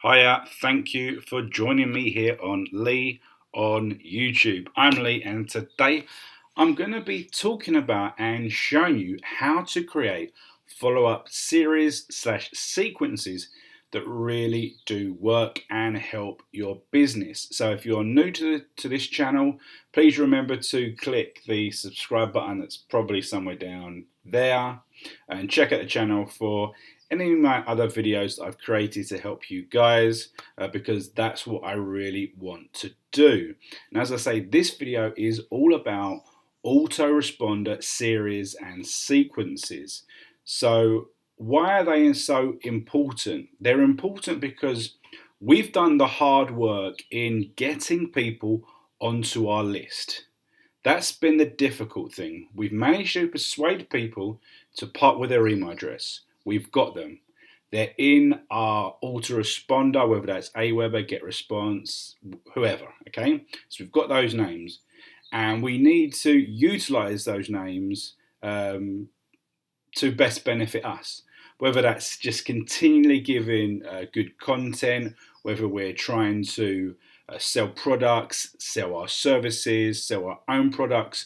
Hiya, thank you for joining me here on Lee on YouTube. I'm Lee, and today I'm going to be talking about and showing you how to create follow-up series slash sequences that really do work and help your business. So if you're new to this channel, please remember to click the subscribe button that's probably somewhere down there, and check out the channel for any of my other videos that I've created to help you guys, because that's what I really want to do. And as I say, this video is all about autoresponder series and sequences. So why are they so important? They're important because we've done the hard work in getting people onto our list. That's been the difficult thing. We've managed to persuade people to part with their email address. We've got them. They're in our autoresponder, whether that's AWeber, GetResponse, whoever, okay? So we've got those names, and we need to utilize those names to best benefit us. Whether that's just continually giving good content, whether we're trying to sell products, sell our services, sell our own products,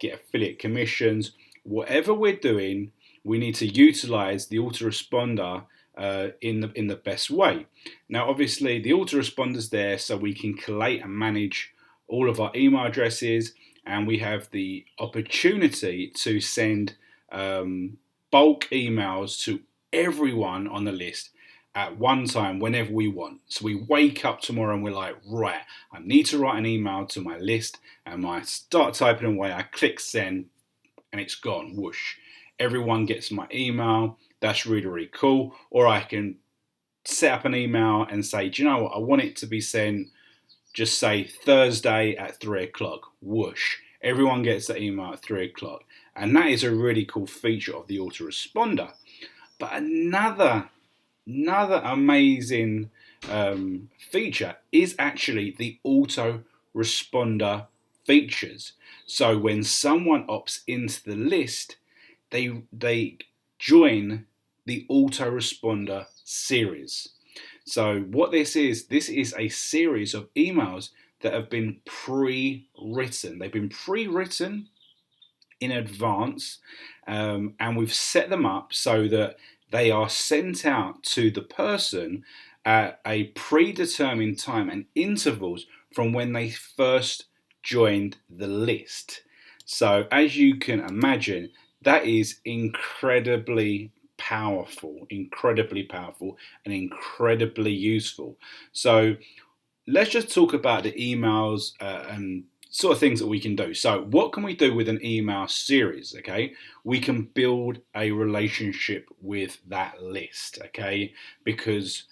get affiliate commissions, whatever we're doing, we need to utilize the autoresponder in the best way. Now, obviously, the autoresponder's there so we can collate and manage all of our email addresses, and we have the opportunity to send bulk emails to everyone on the list at one time whenever we want. So we wake up tomorrow and we're like, right, I need to write an email to my list, and I start typing away, I click send, and it's gone, whoosh. Everyone gets my email. That's really, really cool. Or I can set up an email and say, do you know what? I want it to be sent, just say Thursday at 3 o'clock. Whoosh. Everyone gets the email at 3 o'clock. And that is a really cool feature of the autoresponder. But another amazing feature is actually the autoresponder features. So when someone opts into the list, they join the autoresponder series. So what this is a series of emails that have been pre-written. They've been pre-written in advance, and we've set them up so that they are sent out to the person at a predetermined time and intervals from when they first joined the list. So as you can imagine, that is incredibly powerful and incredibly useful. So let's just talk about the emails and sort of things that we can do. So what can we do with an email series? Okay, we can build a relationship with that list, okay, because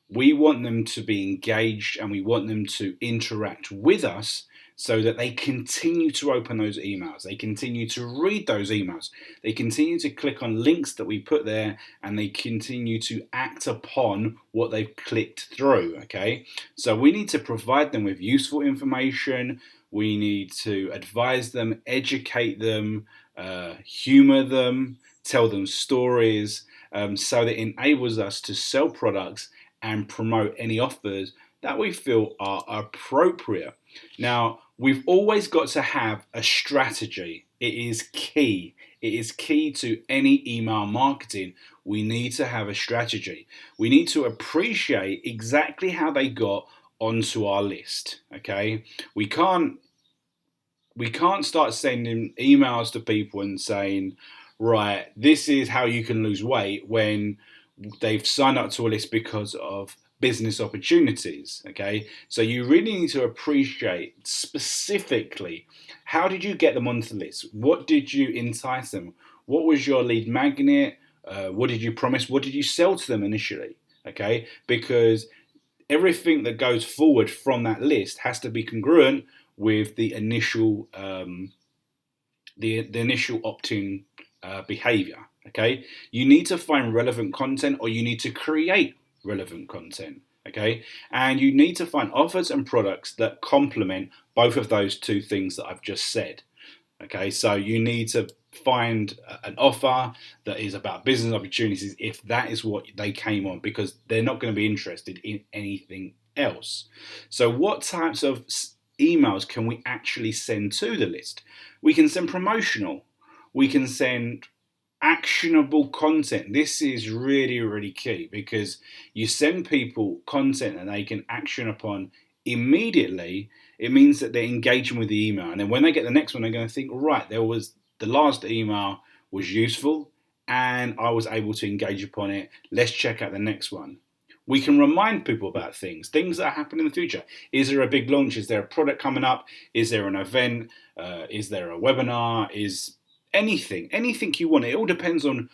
we want them to be engaged and we want them to interact with us so that they continue to open those emails, they continue to read those emails, they continue to click on links that we put there, and they continue to act upon what they've clicked through, okay? So we need to provide them with useful information, we need to advise them, educate them, humor them, tell them stories, so that it enables us to sell products and promote any offers that we feel are appropriate. Now, we've always got to have a strategy. It is key. It is key to any email marketing. We need to have a strategy. We need to appreciate exactly how they got onto our list, okay? We can't start sending emails to people and saying, right, this is how you can lose weight, when they've signed up to a list because of business opportunities, okay? So you really need to appreciate specifically, how did you get them onto the list? What did you entice them? What was your lead magnet? What did you promise? What did you sell to them initially, okay? Because everything that goes forward from that list has to be congruent with the initial initial opt-in behavior, okay? You need to find relevant content, or you need to create relevant content, okay? And you need to find offers and products that complement both of those two things that I've just said. Okay, so you need to find an offer that is about business opportunities if that is what they came on, because they're not going to be interested in anything else. So, what types of emails can we actually send to the list? We can send promotional, we can send actionable content. This is really, really key, because you send people content and they can action upon immediately. It means that they're engaging with the email, and then when they get the next one, they're going to think, right, there was the last email was useful and I was able to engage upon it. Let's check out the next one. We can remind people about things that happen in the future. Is there a big launch? Is there a product coming up? Is there an event? Is there a webinar? Is anything you want? It all depends on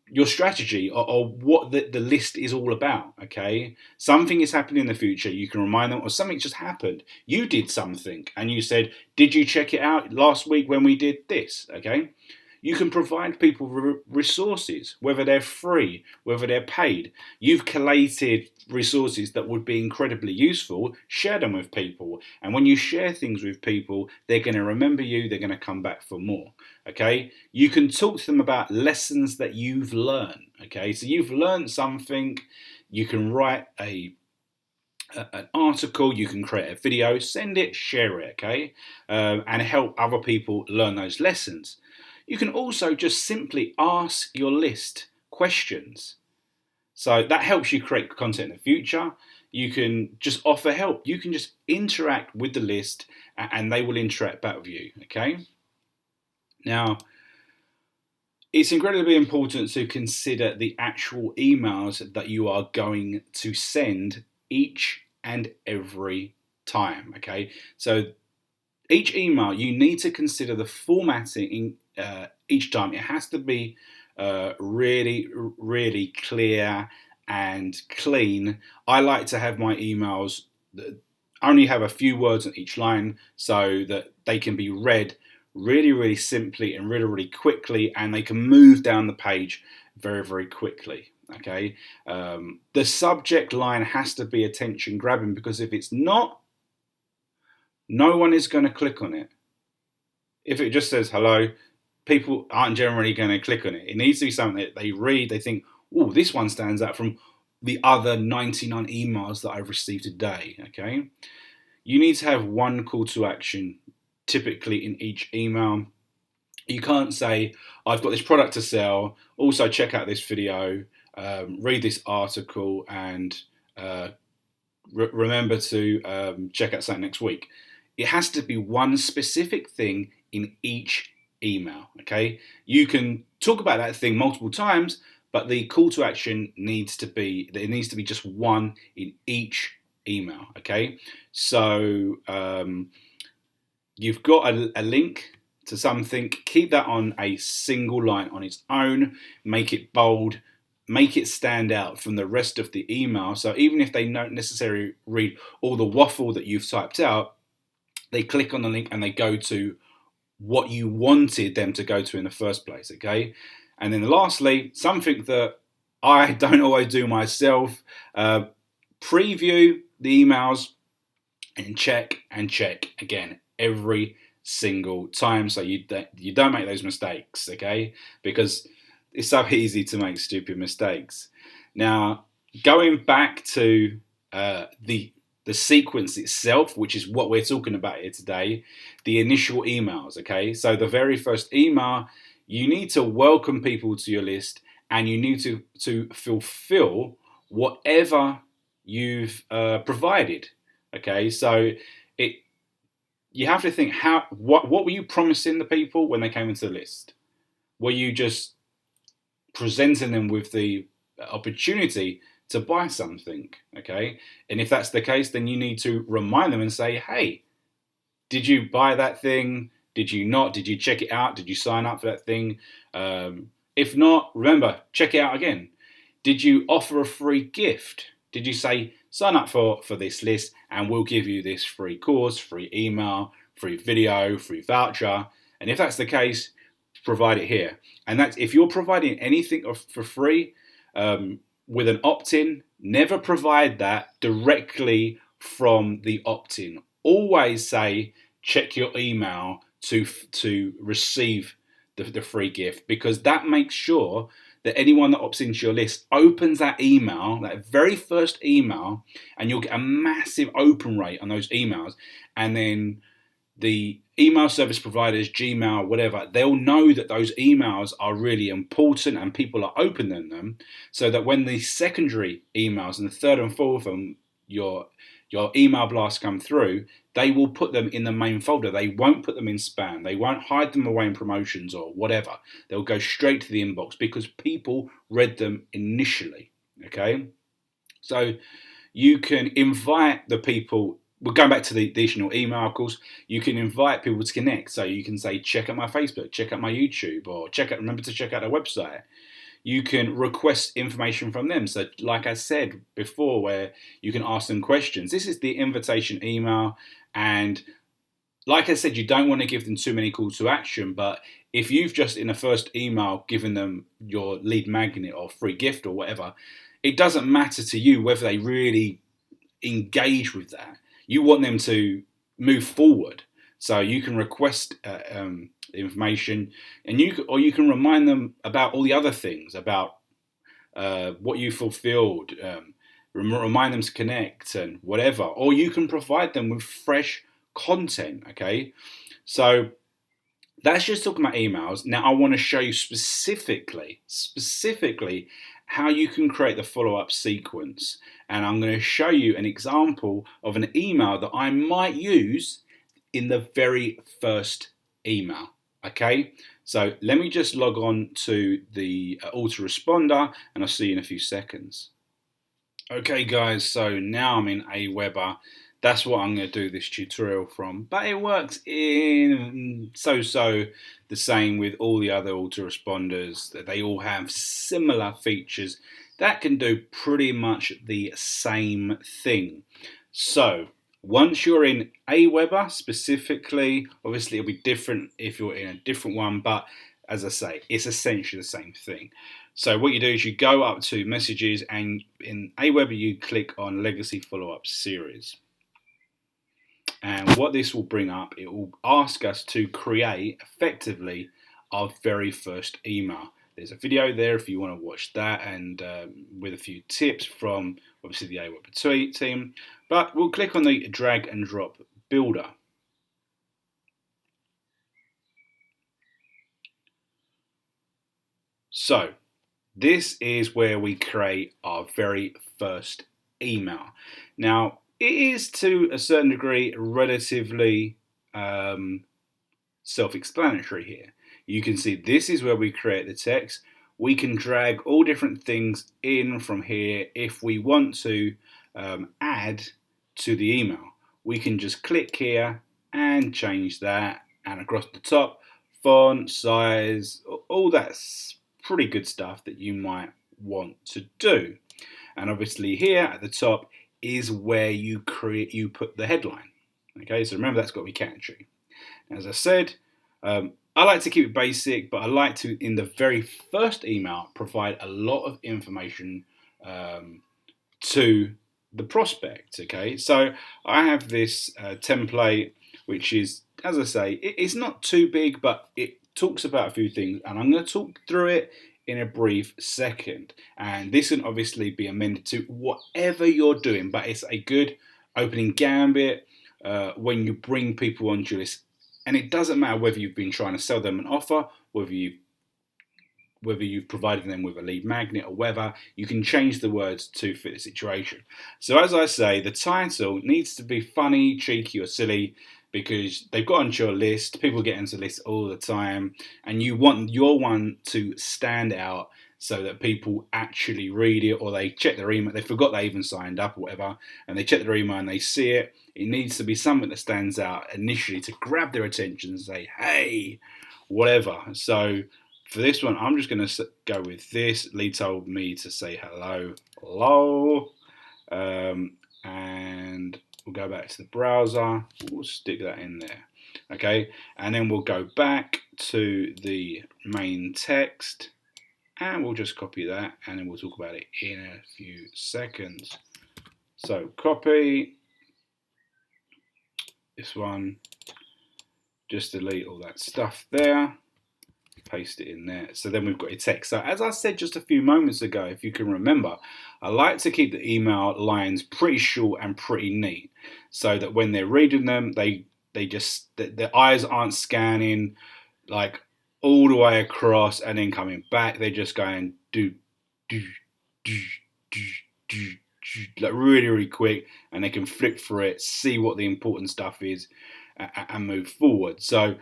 your strategy, or what the list is all about. Okay, something is happening in the future, you can remind them, or something just happened, you did something and you said, did you check it out last week when we did this? Okay, you can provide people resources, whether they're free, whether they're paid. You've collated resources that would be incredibly useful, share them with people. And when you share things with people, they're going to remember you, they're going to come back for more. Okay, you can talk to them about lessons that you've learned. Okay, so you've learned something, you can write an article, you can create a video, send it, share it, okay, and help other people learn those lessons. You can also just simply ask your list questions. So that helps you create content in the future. You can just offer help. You can just interact with the list and they will interact back with you, okay? Now, it's incredibly important to consider the actual emails that you are going to send each and every time, okay? So each email, you need to consider the formatting each time. It has to be really, really clear and clean. I like to have my emails that only have a few words on each line so that they can be read really, really simply and really, really quickly, and they can move down the page very, very quickly. Okay, the subject line has to be attention grabbing, because if it's not, no one is going to click on it. If it just says hello, people aren't generally going to click on it. It needs to be something that they read, they think, oh, this one stands out from the other 99 emails that I've received today. Okay, you need to have one call to action typically in each email. You can't say, I've got this product to sell, also check out this video, read this article, and remember to check out something next week. It has to be one specific thing in each email, okay? You can talk about that thing multiple times, but the call to action needs to be just one in each email, okay? So you've got a link to something, keep that on a single line on its own, make it bold, make it stand out from the rest of the email. So even if they don't necessarily read all the waffle that you've typed out, they click on the link and they go to what you wanted them to go to in the first place, okay? And then lastly, something that I don't always do myself, preview the emails and check again every single time, so you don't make those mistakes, okay? Because it's so easy to make stupid mistakes. Now, going back to the sequence itself, which is what we're talking about here today, the initial emails, okay? So the very first email, you need to welcome people to your list, and you need to fulfill whatever you've provided, okay? So you have to think, what were you promising the people when they came into the list? Were you just presenting them with the opportunity to buy something, okay? And if that's the case, then you need to remind them and say, hey, did you buy that thing? Did you not? Did you check it out? Did you sign up for that thing? If not, remember, check it out again. Did you offer a free gift? Did you say, sign up for this list and we'll give you this free course, free email, free video, free voucher? And if that's the case, provide it here. And that's, if you're providing anything for free with an opt-in, never provide that directly from the opt-in. Always say, check your email to receive the free gift, because that makes sure that anyone that opts into your list opens that email, that very first email, and you'll get a massive open rate on those emails. And then the email service providers, Gmail, whatever, they'll know that those emails are really important and people are opening them, so that when the secondary emails and the third and fourth of your email blasts come through, they will put them in the main folder. They won't put them in spam. They won't hide them away in promotions or whatever. They'll go straight to the inbox because people read them initially. Okay, so you can invite the people. We're going back to the additional email, of course. You can invite people to connect. So you can say, check out my Facebook, check out my YouTube, or remember to check out our website. You can request information from them. So like I said before, where you can ask them questions. This is the invitation email. And like I said, you don't want to give them too many calls to action. But if you've just in the first email given them your lead magnet or free gift or whatever, it doesn't matter to you whether they really engage with that. You want them to move forward. So you can request information, and you can remind them about all the other things, about what you fulfilled, remind them to connect and whatever, or you can provide them with fresh content. Okay, so that's just talking about emails. Now I want to show you specifically how you can create the follow-up sequence, and I'm going to show you an example of an email that I might use in the very first email. Okay, so let me just log on to the autoresponder, and I'll see you in a few seconds. Okay guys, so now I'm in AWeber. That's what I'm going to do this tutorial from, but it works in so the same with all the other autoresponders, that they all have similar features that can do pretty much the same thing. So once you're in AWeber specifically, obviously it'll be different if you're in a different one, but as I say, it's essentially the same thing. So what you do is you go up to messages, and in AWeber you click on legacy follow-up series. And what this will bring up, it will ask us to create effectively our very first email. There's a video there if you want to watch that, and with a few tips from obviously the AWeber team. But we'll click on the drag and drop builder. So this is where we create our very first email. Now it is to a certain degree relatively self-explanatory here. You can see this is where we create the text. We can drag all different things in from here. If we want to add to the email, we can just click here and change that, and across the top, font, size, all that's pretty good stuff that you might want to do. And obviously here at the top is where you put the headline. Okay, so remember that's got to be catchy. As I said, I like to keep it basic, but I like to, in the very first email, provide a lot of information to the prospect. Okay, so I have this template, which is, as I say, it's not too big, but it talks about a few things, and I'm going to talk through it in a brief second. And this can obviously be amended to whatever you're doing, but it's a good opening gambit when you bring people onto your list. And it doesn't matter whether you've been trying to sell them an offer, whether you've provided them with a lead magnet or whether, you can change the words to fit the situation. So as I say, the title needs to be funny, cheeky or silly, because they've got onto your list, people get into the list all the time, and you want your one to stand out so that people actually read it, or they check their email, they forgot they even signed up or whatever, and they check their email and they see it. It needs to be something that stands out initially to grab their attention and say, hey, whatever. So for this one, I'm just going to go with this. Lee told me to say hello, and we'll go back to the browser. We'll stick that in there. Okay, and then we'll go back to the main text, and we'll just copy that, and then we'll talk about it in a few seconds. So copy this one, Just delete all that stuff there. Paste it in there. So then we've got your text. So as I said just a few moments ago, if you can remember, I like to keep the email lines pretty short and pretty neat, so that when they're reading them, their eyes aren't scanning like all the way across and then coming back. They're just going do do do do do, like really, really quick, and they can flip through it, see what the important stuff is, and move forward. So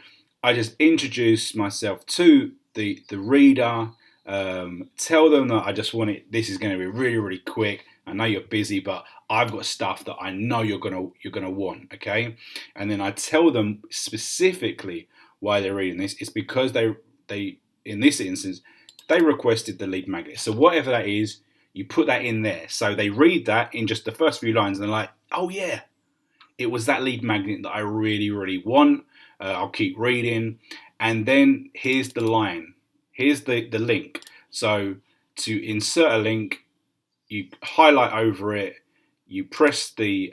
I just introduce myself to the reader, tell them that I just want it. This is going to be really, really quick. I know you're busy, but I've got stuff that I know you're gonna want. Okay, and then I tell them specifically why they're reading this. It's because they in this instance they requested the lead magnet. So whatever that is, you put that in there. So they read that in just the first few lines, and they're like, "Oh yeah, it was that lead magnet that I really, really want. I'll keep reading." And then here's the line. Here's the link. So to insert a link, you highlight over it, you press the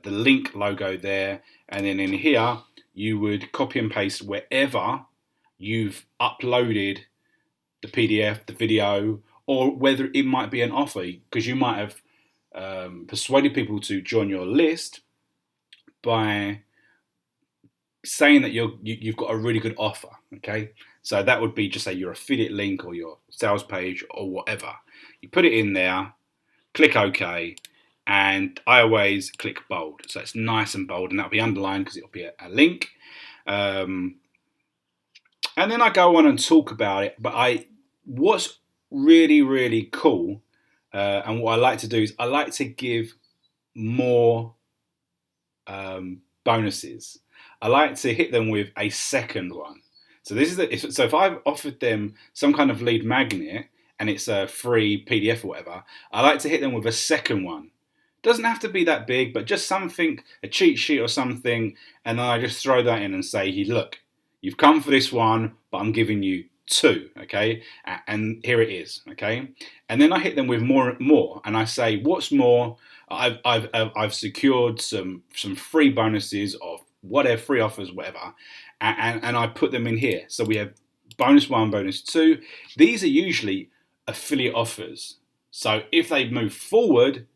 link logo there, and then in here you would copy and paste wherever you've uploaded the PDF, the video, or whether it might be an offer, because you might have persuaded people to join your list by saying that you've got a really good offer. Okay, so that would be just say your affiliate link or your sales page or whatever. You put it in there, click OK, and I always click bold, so it's nice and bold, and that'll be underlined because it'll be a link. And then I go on and talk about it. But what's really, really cool, and what I like to do is I like to give more bonuses. I like to hit them with a second one. So so if I've offered them some kind of lead magnet and it's a free PDF or whatever, I like to hit them with a second one. It doesn't have to be that big, but just something, a cheat sheet or something, and then I just throw that in and say, "Hey, look, you've come for this one, but I'm giving you two, okay? And here it is, okay?" And then I hit them with more, and I say, "What's more? I've secured some free bonuses of whatever, free offers, whatever," and I put them in here. So we have bonus 1, bonus 2. These are usually affiliate offers. So if they move forward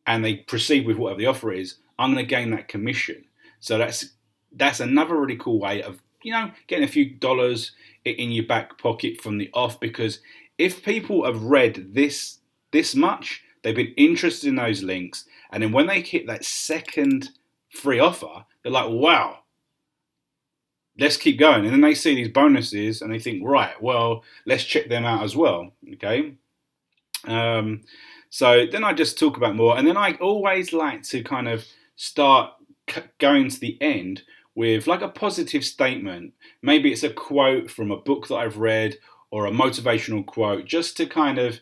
and they proceed with whatever the offer is, I'm going to gain that commission. So that's another really cool way of getting a few dollars in your back pocket from the off, because if people have read this much, they've been interested in those links, and then when they hit that second free offer, they're like, "Wow, let's keep going." And then they see these bonuses and they think, "Right, well, let's check them out as well." Okay. So then I just talk about more, and then I always like to kind of start going to the end with like a positive statement. Maybe it's a quote from a book that I've read or a motivational quote, just to kind of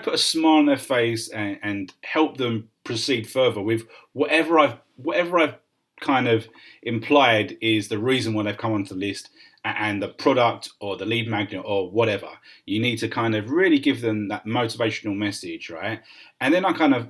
put a smile on their face and help them proceed further with whatever I've kind of implied is the reason why they've come onto the list, and the product or the lead magnet or whatever. You need to kind of really give them that motivational message, right? And then I kind of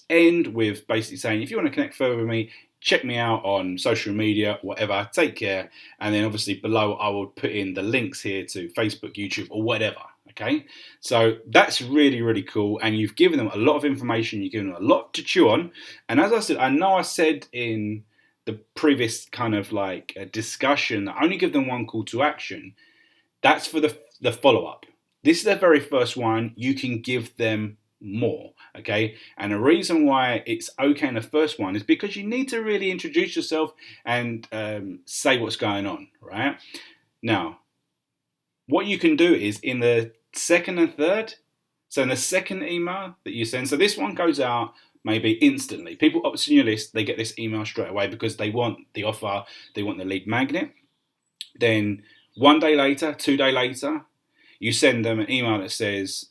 end with basically saying, if you want to connect further with me, check me out on social media, whatever, take care. And then obviously below I will put in the links here to Facebook, YouTube, or whatever. Okay, so that's really, really cool. And you've given them a lot of information, you've given them a lot to chew on. And as I said, I know I said in the previous kind of like a discussion that I only give them one call to action. That's for the follow-up. This is the very first one. You can give them more, okay? And the reason why it's okay in the first one is because you need to really introduce yourself and say what's going on, right? Now, what you can do is in the second and third, so in the second email that you send, so this one goes out maybe instantly. People opt in your list, they get this email straight away because they want the offer, they want the lead magnet. Then 1 day later, 2 days later, you send them an email that says,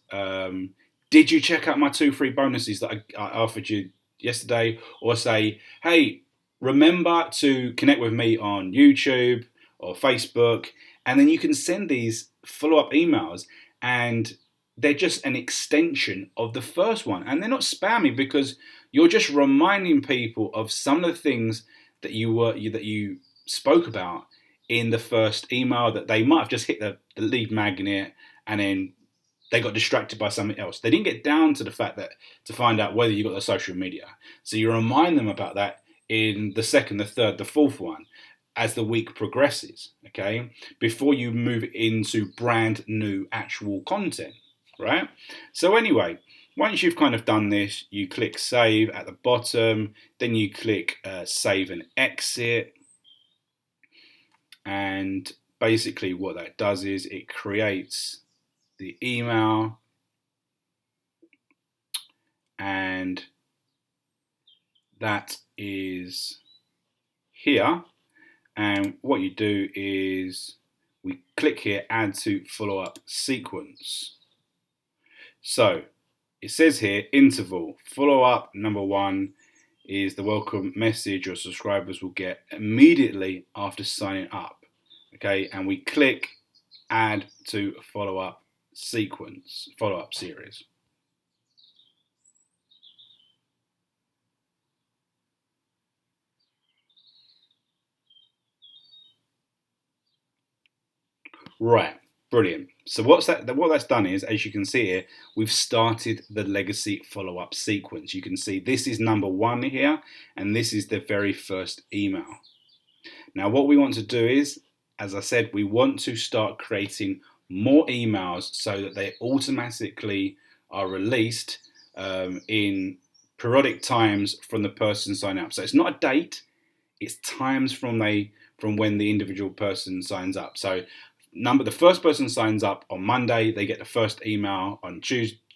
"Did you check out my 2 free bonuses that I offered you yesterday?" Or say, "Hey, remember to connect with me on YouTube or Facebook." And then you can send these follow-up emails, and they're just an extension of the first one. And they're not spammy because you're just reminding people of some of the things that you spoke about in the first email, that they might have just hit the lead magnet and then they got distracted by something else. They didn't get down to the fact that to find out whether you got the social media. So you remind them about that in the second, the third, the fourth one as the week progresses, okay? Before you move into brand new actual content, right? So anyway, once you've kind of done this, you click save at the bottom, then you click save and exit. And basically what that does is it creates the email, and that is here. And what you do is we click here, add to follow-up sequence. So it says here, interval, follow-up number 1 is the welcome message your subscribers will get immediately after signing up. Okay, and we click add to follow-up sequence, follow-up series. Right, brilliant. So what that's done is, as you can see here, we've started the legacy follow-up sequence. You can see this is number 1 here, and this is the very first email. Now what we want to do is, as I said, we want to start creating more emails so that they automatically are released in periodic times from the person signing up. So it's not a date, it's times from when the individual person signs up. So the first person signs up on Monday, they get the first email on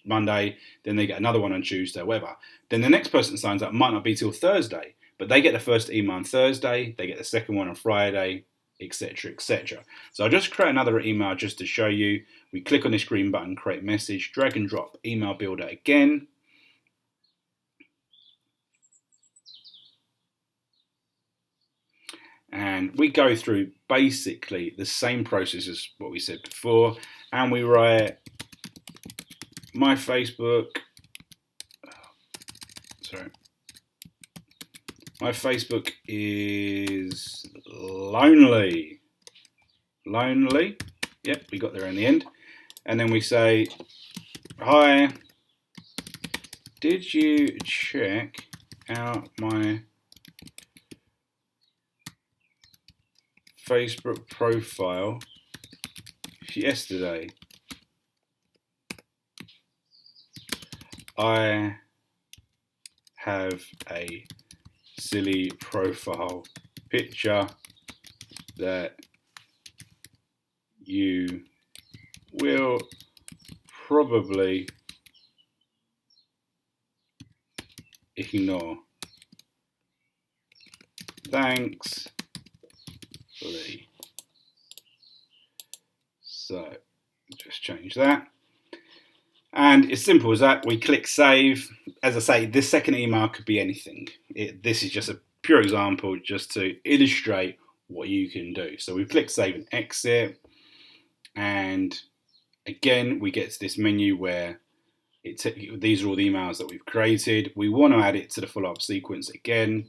Monday, then they get another one on Tuesday, whatever. Then the next person signs up might not be till Thursday, but they get the first email on Thursday, they get the second one on Friday, etc., etc. So I'll just create another email just to show you. We click on this green button, create message, drag and drop email builder again. And we go through basically the same process as what we said before, and we write my Facebook, my Facebook is lonely. Yep, we got there in the end. And then we say, hi, did you check out my Facebook profile yesterday? I have a silly profile picture that you will probably ignore. Thanks, Lee. So just change that. And it's simple as that. We click save. As I say, this second email could be anything. This is just a pure example just to illustrate what you can do. So we click save and exit. And again, we get to this menu where these are all the emails that we've created. We want to add it to the follow-up sequence again.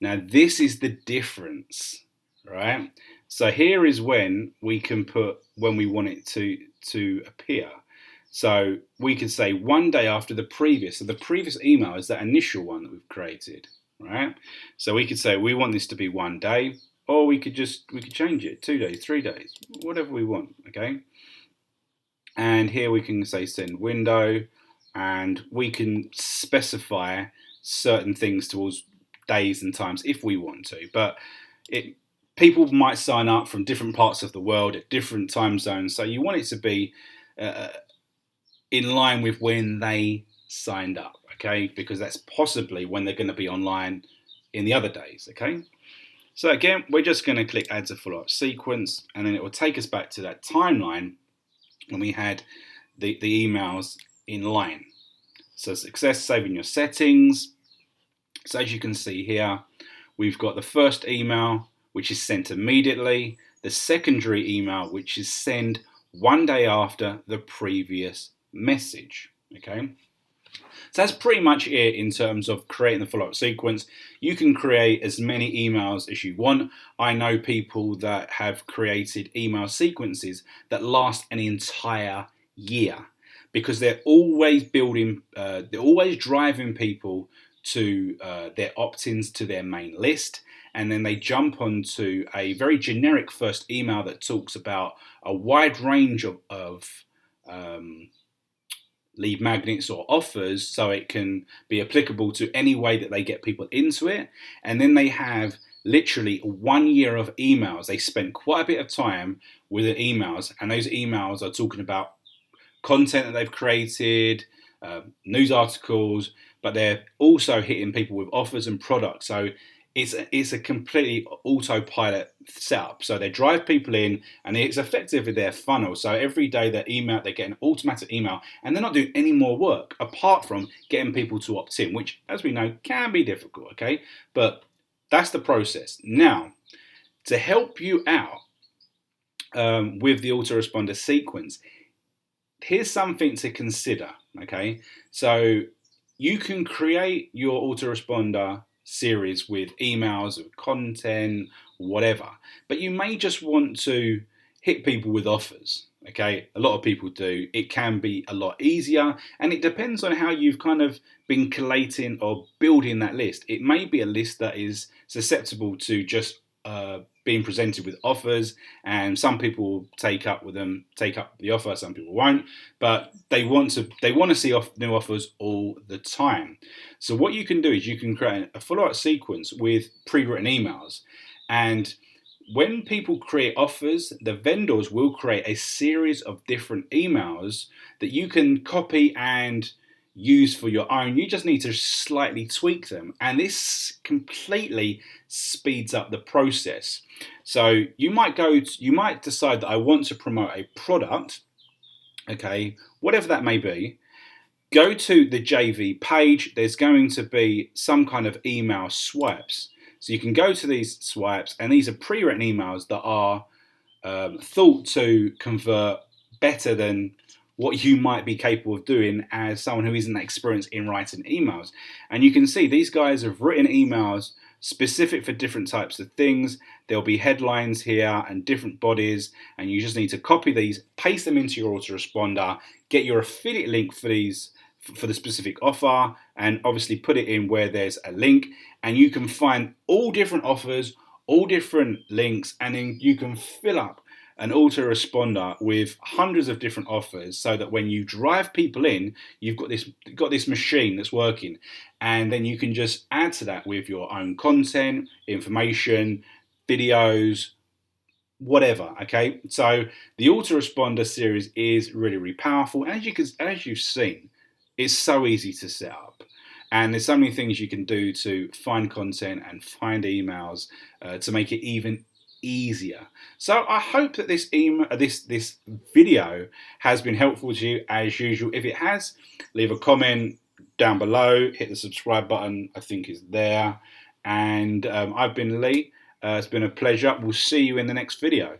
Now, this is the difference, right? So here is when we can put when we want it to appear. So we could say one day after the previous. So the previous email is that initial one that we've created, right? So we could say we want this to be 1 day, or we could change it 2 days, 3 days, whatever we want, okay? And here we can say send window, and we can specify certain things towards days and times if we want to. But people might sign up from different parts of the world at different time zones, so you want it to be in line with when they signed up, okay? Because that's possibly when they're going to be online in the other days, okay? So again, we're just going to click add to follow-up sequence, and then it will take us back to that timeline when we had the emails in line. So success saving your settings. So as you can see here, we've got the first email, which is sent immediately, the secondary email, which is sent 1 day after the previous message, okay? So that's pretty much it in terms of creating the follow-up sequence. You can create as many emails as you want. I know people that have created email sequences that last an entire year because they're always they're always driving people to their opt-ins to their main list, and then they jump onto a very generic first email that talks about a wide range of lead magnets or offers, so it can be applicable to any way that they get people into it. And then they have literally 1 year of emails. They spent quite a bit of time with the emails, and those emails are talking about content that they've created, news articles, but they're also hitting people with offers and products. So it's a completely autopilot setup. So they drive people in, and it's effectively their funnel. So every day they get an automatic email, and they're not doing any more work apart from getting people to opt in, which, as we know, can be difficult. Okay, but that's the process. Now, to help you out with the autoresponder sequence, here's something to consider. Okay, so you can create your autoresponder series with emails, with content, whatever, but you may just want to hit people with offers. Okay, a lot of people do. It can be a lot easier, and it depends on how you've kind of been collating or building that list. It may be a list that is susceptible to just being presented with offers, and some people will take up the offer, some people won't, but they want to see new offers all the time. So what you can do is you can create a follow-up sequence with pre-written emails, and when people create offers, the vendors will create a series of different emails that you can copy and use for your own. You just need to slightly tweak them, and this completely speeds up the process. So you might decide that I want to promote a product, okay, whatever that may be. Go to the JV page. There's going to be some kind of email swipes. So you can go to these swipes, and these are pre-written emails that are thought to convert better than what you might be capable of doing as someone who isn't experienced in writing emails. And you can see these guys have written emails specific for different types of things. There'll be headlines here and different bodies, and you just need to copy these, paste them into your autoresponder, get your affiliate link for these for the specific offer, and obviously put it in where there's a link, and you can find all different offers, all different links, and then you can fill up an autoresponder with hundreds of different offers, so that when you drive people in, you've got this machine that's working, and then you can just add to that with your own content, information, videos, whatever. Okay, so the autoresponder series is really, really powerful, and as you've seen, it's so easy to set up. And there's so many things you can do to find content and find emails to make it even easier. So I hope that this video has been helpful to you as usual. If it has, leave a comment down below. Hit the subscribe button, I think is there. And I've been Lee. It's been a pleasure. We'll see you in the next video.